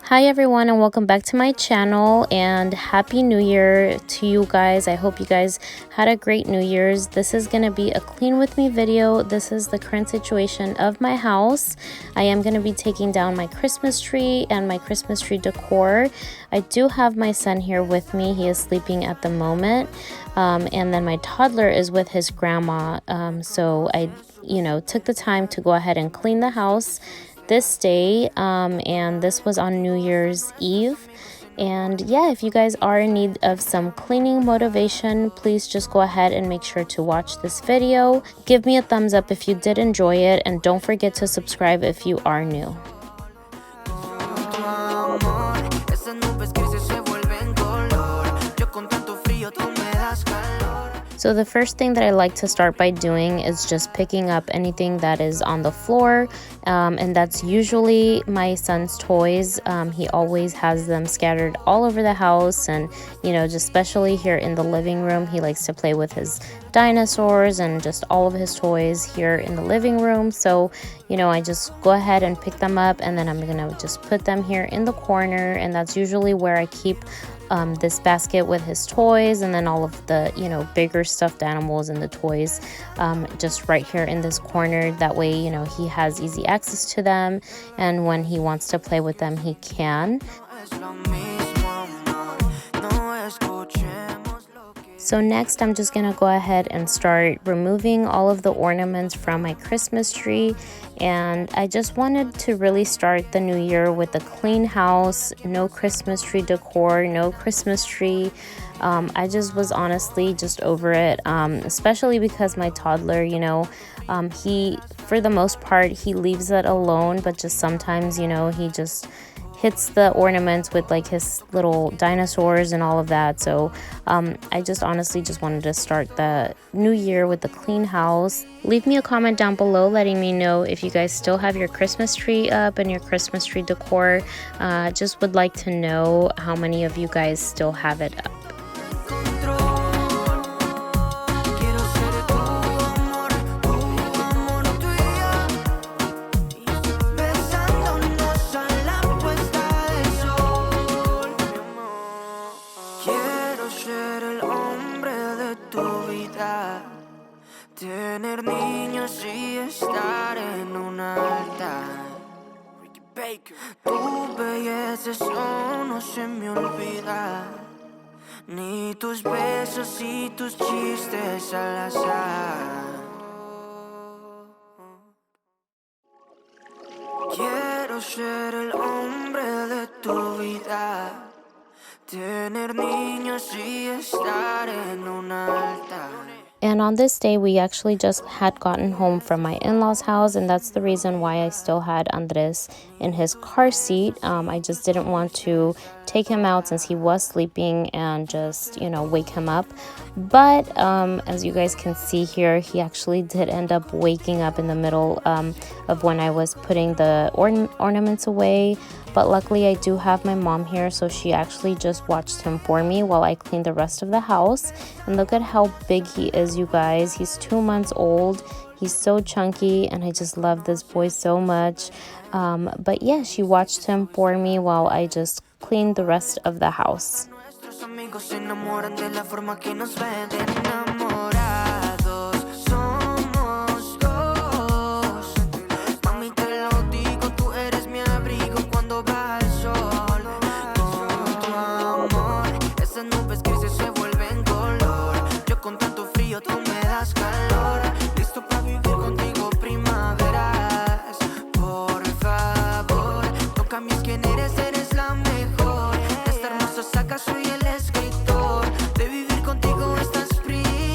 Hi everyone, and welcome back to my channel, and happy new year to you guys. I hope you guys had a great New Year's. This is going to be a clean with me video. This is the current situation of my house. I am going to be taking down my Christmas tree and my Christmas tree decor. I do have my son here with me. He is sleeping at the moment, and then my toddler is with his grandma. So I took the time to go ahead and clean the house this day, and this was on New Year's Eve. And yeah, if you guys are in need of some cleaning motivation, please just go ahead and make sure to watch this video. Give me a thumbs up if you did enjoy it, and don't forget to subscribe if you are new. So the first thing that I like to start by doing is just picking up anything that is on the floor, and that's usually my son's toys. He always has them scattered all over the house, and just especially here in the living room, he likes to play with his dinosaurs and just all of his toys here in the living room. So I just go ahead and pick them up, and then I'm gonna just put them here in the corner, and that's usually where I keep this basket with his toys, and then all of the bigger stuffed animals and the toys just right here in this corner. That way he has easy access to them, and when he wants to play with them he can. So next I'm just gonna go ahead and start removing all of the ornaments from my Christmas tree, and I just wanted to really start the new year with a clean house, no Christmas tree decor, no Christmas tree. I just was honestly just over it, especially because my toddler, he, for the most part, he leaves it alone, but just sometimes, he just hits the ornaments with like his little dinosaurs and all of that. So I just honestly just wanted to start the new year with a clean house. Leave me a comment down below letting me know if you guys still have your Christmas tree up and your Christmas tree decor. Just would like to know how many of you guys still have it up. Tener niños y estar en un altar. Tu belleza eso no se me olvida, ni tus besos y tus chistes al azar. Quiero ser el hombre de tu vida, tener niños y estar en un altar. And on this day, we actually just had gotten home from my in-laws' house, and that's the reason why I still had Andres in his car seat. I just didn't want to take him out since he was sleeping and just, wake him up. But as you guys can see here, he actually did end up waking up in the middle of when I was putting the ornaments away. But luckily I do have my mom here, so she actually just watched him for me while I cleaned the rest of the house. And look at how big he is, you guys. He's 2 months old. He's so chunky, and I just love this boy so much. But yeah, she watched him for me while I just cleaned the rest of the house. Soy el escritor, de vivir contigo estás frío.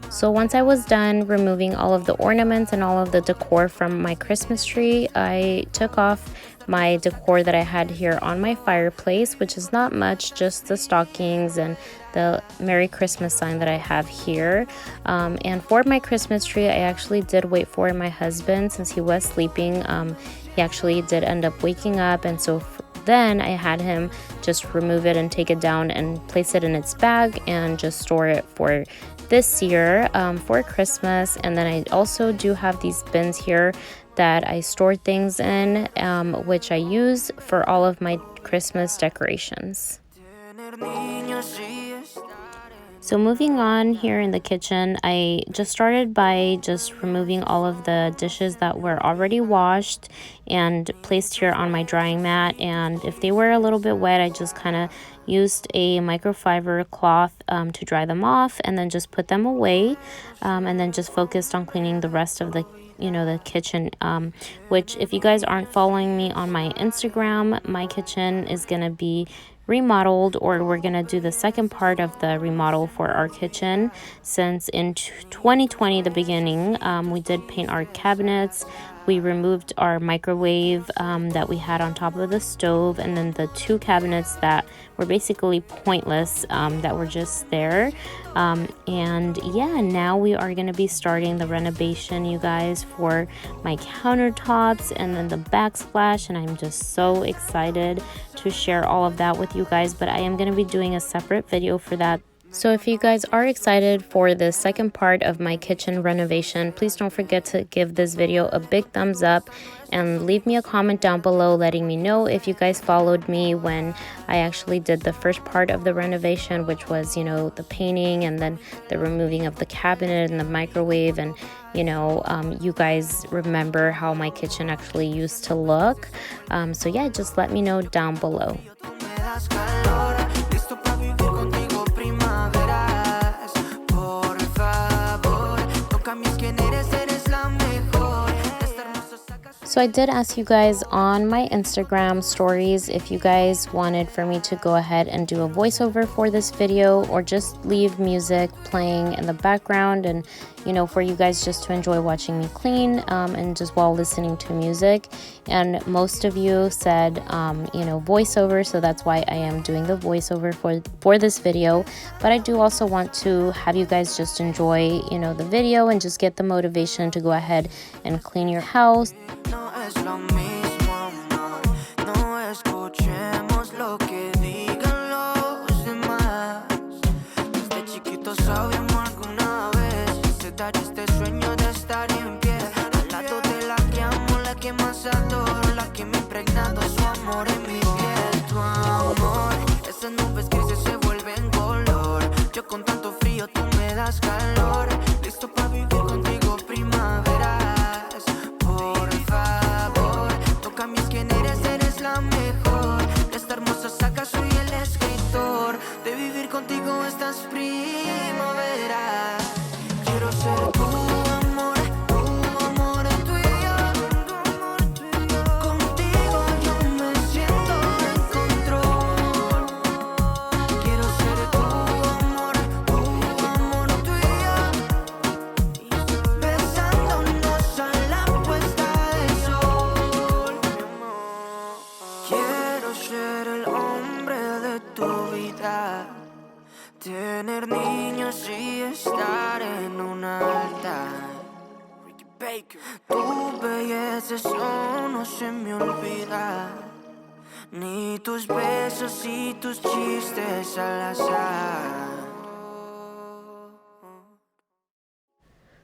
So once I was done removing all of the ornaments and all of the decor from my Christmas tree, I took off my decor that I had here on my fireplace, which is not much, just the stockings and the Merry Christmas sign that I have here. And for my Christmas tree, I actually did wait for my husband since he was sleeping. He actually did end up waking up, and so then I had him just remove it and take it down and place it in its bag and just store it for this year for Christmas. And then I also do have these bins here that I store things in, which I use for all of my Christmas decorations. So moving on here in the kitchen, I just started by just removing all of the dishes that were already washed and placed here on my drying mat. And if they were a little bit wet, I just kind of used a microfiber cloth to dry them off, and then just put them away, and then just focused on cleaning the rest of the kitchen, which if you guys aren't following me on my Instagram, my kitchen is gonna be remodeled, or we're gonna do the second part of the remodel for our kitchen, since in 2020, the beginning, we did paint our cabinets. We removed our microwave that we had on top of the stove, and then the two cabinets that were basically pointless, that were just there. And yeah, now we are going to be starting the renovation, you guys, for my countertops and then the backsplash, and I'm just so excited to share all of that with you guys, but I am going to be doing a separate video for that. So if you guys are excited for the second part of my kitchen renovation, please don't forget to give this video a big thumbs up and leave me a comment down below letting me know if you guys followed me when I actually did the first part of the renovation, which was, the painting and then the removing of the cabinet and the microwave, and you guys remember how my kitchen actually used to look. So yeah, just let me know down below. So I did ask you guys on my Instagram stories if you guys wanted for me to go ahead and do a voiceover for this video, or just leave music playing in the background, and for you guys just to enjoy watching me clean, and just while listening to music. And most of you said voiceover, so that's why I am doing the voiceover for this video. But I do also want to have you guys just enjoy the video and just get the motivation to go ahead and clean your house. No es lo mismo, amor. No escuchemos lo que digan los demás. Desde chiquitos sabíamos alguna vez se dar este sueño de estar en pie. Al lado de la que amo, la que más adoro, la que me ha impregnado su amor en mi piel. Tu amor, esas nubes grises se vuelven color. Yo con tanto frío, tú me das calor. Listo para vivir contigo primavera. De vivir contigo estas primaveras. Quiero ser tu amor tuyo. Contigo yo me siento en control. Quiero ser tu amor tuyo. Besándonos a la puesta del sol. Quiero ser el hombre de tu vida, tener niños y estar en un altar. Tu belleza, eso no se me olvida, ni tus besos y tus chistes al azar.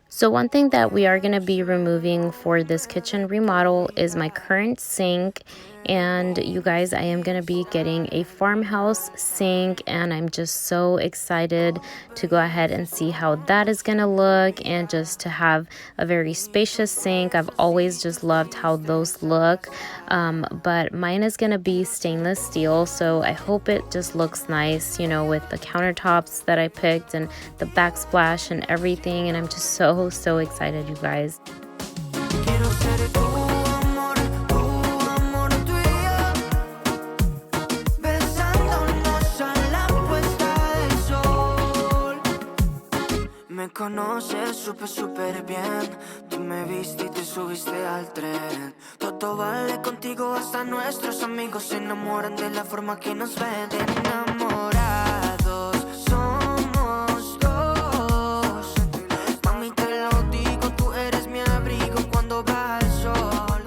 So one thing that we are going to be removing for this kitchen remodel is my current sink. And you guys, I am going to be getting a farmhouse sink, and I'm just so excited to go ahead and see how that is going to look, and just to have a very spacious sink. I've always just loved how those look, but mine is going to be stainless steel, so I hope it just looks nice, with the countertops that I picked and the backsplash and everything, and I'm just so excited, you guys. me conoces súper bien. Tú me viste y te subiste al tren. Todo vale contigo, hasta nuestros amigos se enamoran de la forma que nos ven. Enamorados somos dos. Mami, te lo digo, tú eres mi abrigo cuando va el sol.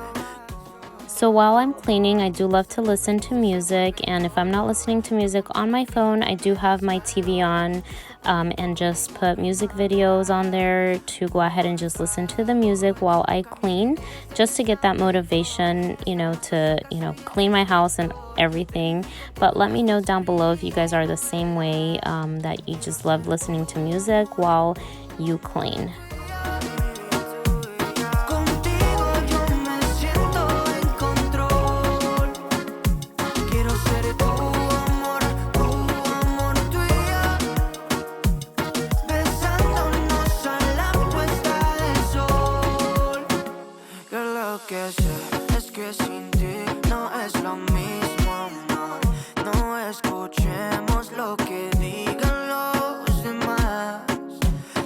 So while I'm cleaning, I do love to listen to music, and if I'm not listening to music on my phone, I do have my TV on and just put music videos on there to go ahead and just listen to the music while I clean, just to get that motivation, to clean my house and everything. But let me know down below if you guys are the same way, that you just love listening to music while you clean. Es que sin ti no es lo mismo, amor. No escuchemos lo que digan los demás.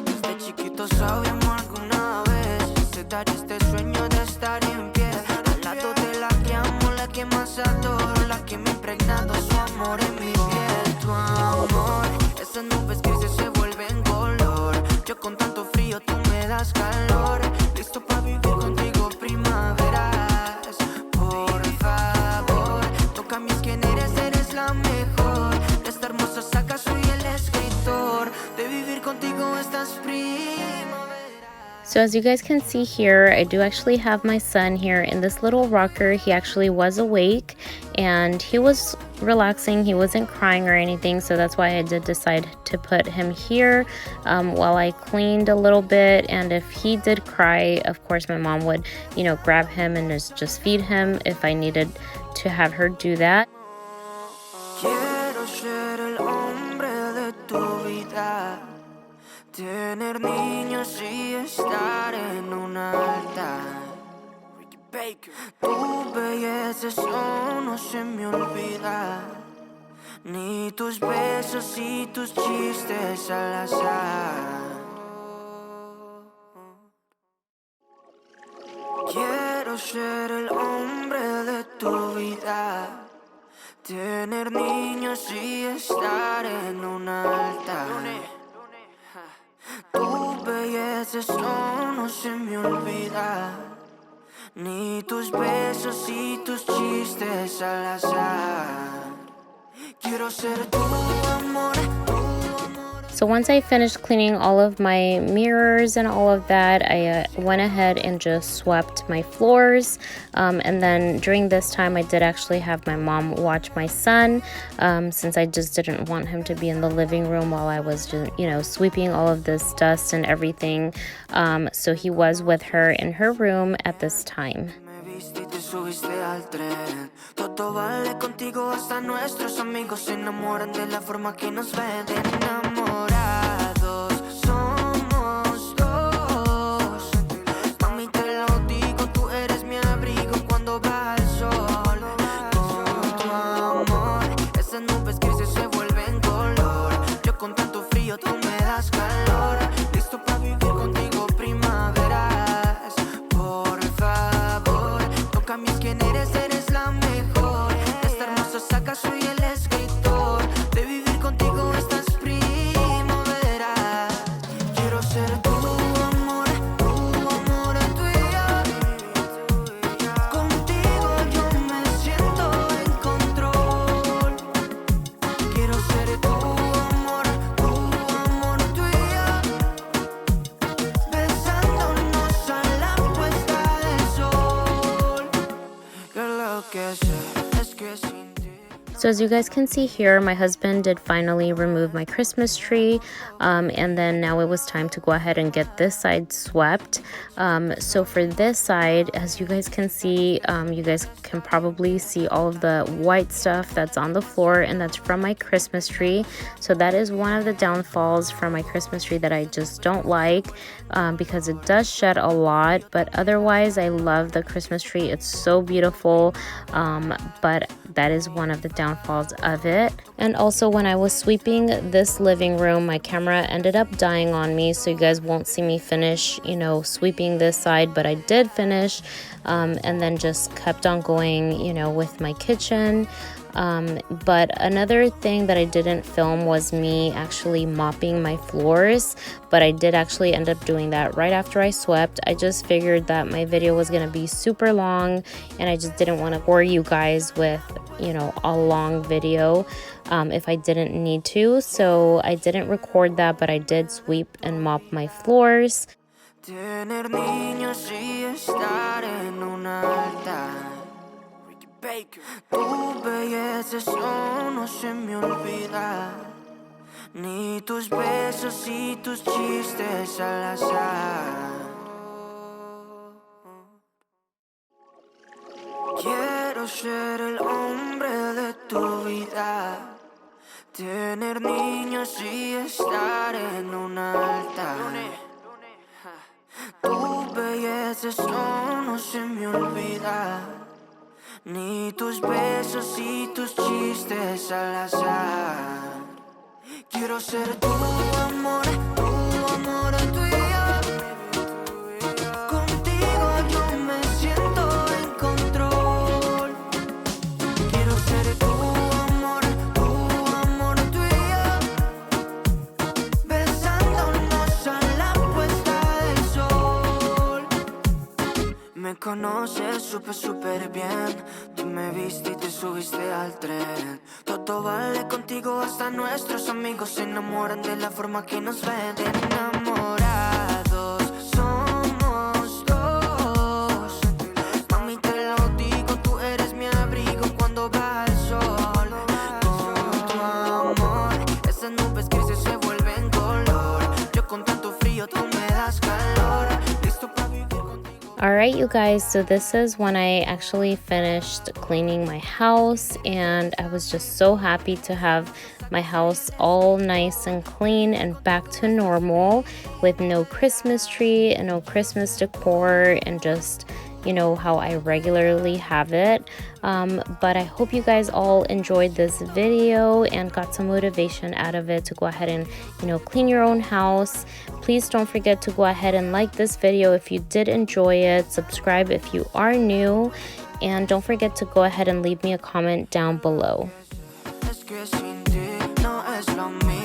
Desde chiquitos sabíamos alguna vez sedar este sueño de estar en pie al lado de la que amo, la que más adoro, la que me ha impregnado su amor en mi piel. Tu amor, esas nubes grises se vuelven color. Yo con tanto frío, tú me das calor. Listo para vivir contigo primaveras. Por favor, tócame, es quien eres la mejor. De esta hermosa saga soy el escritor. De vivir contigo estas primaveras. So as you guys can see here, I do actually have my son here in this little rocker. He actually was awake and he was relaxing. He wasn't crying or anything, so that's why I did decide to put him here while I cleaned a little bit. And if he did cry, of course my mom would, grab him and just feed him if I needed to have her do that. Quiero ser el hombre de tu vida. Tener niños y estar en un altar. Tu belleza, eso no se me olvida. Ni tus besos y tus chistes al azar. Quiero ser el hombre de tu vida. Tener niños y estar en un altar. Tu belleza, eso no se me olvida. Ni tus besos y tus chistes al azar. Quiero ser tu amor. So once I finished cleaning all of my mirrors and all of that, I went ahead and just swept my floors. And then during this time, I did actually have my mom watch my son, since I just didn't want him to be in the living room while I was just, sweeping all of this dust and everything. So he was with her in her room at this time. Todo vale contigo, hasta nuestros amigos se enamoran de la forma que nos ven. Enamorados somos dos. Mami, te lo digo, tú eres mi abrigo cuando va el sol. Con tu amor, esas nubes grises se vuelven color. Yo con tanto frío, tú me das calor. Listo para vivir contigo primaveras. Por favor, tócame, es quien eres la mejor. De esta hermosa saga soy el escritor. De vivir contigo estas primaveras. Quiero ser tu amor tuya. Contigo yo me siento en control. Quiero ser tu amor tuya. Besándonos a la puesta del sol. Que lo que sé es que sin ti. So as you guys can see here, my husband did finally remove my Christmas tree, and then now it was time to go ahead and get this side swept. So for this side, as you guys can see, you guys can probably see all of the white stuff that's on the floor, and that's from my Christmas tree. So that is one of the downfalls from my Christmas tree that I just don't like, because it does shed a lot. But otherwise, I love the Christmas tree. It's so beautiful, but that is one of the downfalls downfalls of it. And also when I was sweeping this living room, my camera ended up dying on me, so you guys won't see me finish, you know, sweeping this side, but I did finish, and then just kept on going, you know, with my kitchen. But another thing that I didn't film was me actually mopping my floors, but I did actually end up doing that right after I swept. I just figured that my video was gonna be super long, and I just didn't want to bore you guys with, you know, a long video if I didn't need to. So I didn't record that, but I did sweep and mop my floors. Tener niños y estar en un altar. Tu belleza eso no se me olvida, ni tus besos y tus chistes al azar. Quiero ser el hombre de tu vida, tener niños y estar en un altar. Tu belleza eso no se me olvida, ni tus besos y tus chistes al azar. Quiero ser tu amor tuyo. Contigo yo me siento en control. Quiero ser tu amor tuyo. Besándonos a la puesta del sol. Me conoces súper bien. Tú me viste y te subiste al tren. Todo vale contigo, hasta nuestros amigos se enamoran de la forma que nos ven. Enamorados somos dos. Mami, te lo digo, tú eres mi abrigo cuando va el sol. Con tu amor, esas nubes grises se vuelven color. Yo con tanto frío, tú me das calor. Listo para vivir contigo. Alright, you guys, so this is when I actually finished cleaning my house, and I was just so happy to have my house all nice and clean and back to normal with no Christmas tree and no Christmas decor, and just, you know, how I regularly have it. But I hope you guys all enjoyed this video and got some motivation out of it to go ahead and, you know, clean your own house. Please don't forget to go ahead and like this video if you did enjoy it, subscribe if you are new, and don't forget to go ahead and leave me a comment down below. Es que sin ti no es lo mismo.